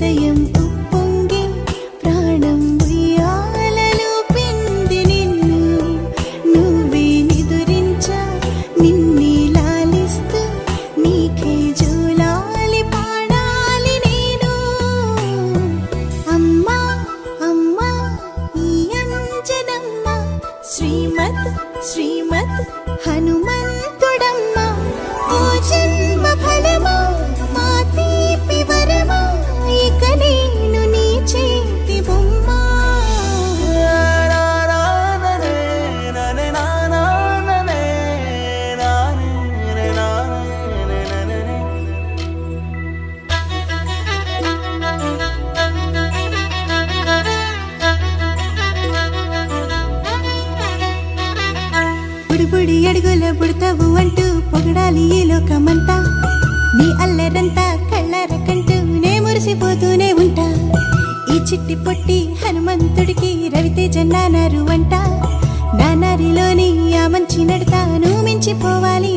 హృదయం ఉప్పొంగి ప్రాణం ఉయ్యాలలో పిండి నిన్ను నువ్వే నిదురించా నిన్నే లాలిస్తూ నీకే జోలాలి పాడాలి నేను అమ్మా అమ్మా ఈ అంజనమ్మ శ్రీమద్ శ్రీమద్ హనుమంతుడమ్మ ఓ జన్మ ఫలమా మా తీపి వరమా ఇక నేను నీ చేతి బొమ్మ బుడి అడుగుల బుడతావు అంటూ పొగడాలి ఈ లోకమంతా నీ అల్లరంతా కళ్ళారకంటూనే మురిసిపోతూనే ఉంటా ఈ చిట్టి పొట్టి హనుమంతుడికి రవితేజ నానారు అంట నానారిలోని ఆ మంచి నడతాను మించిపోవాలి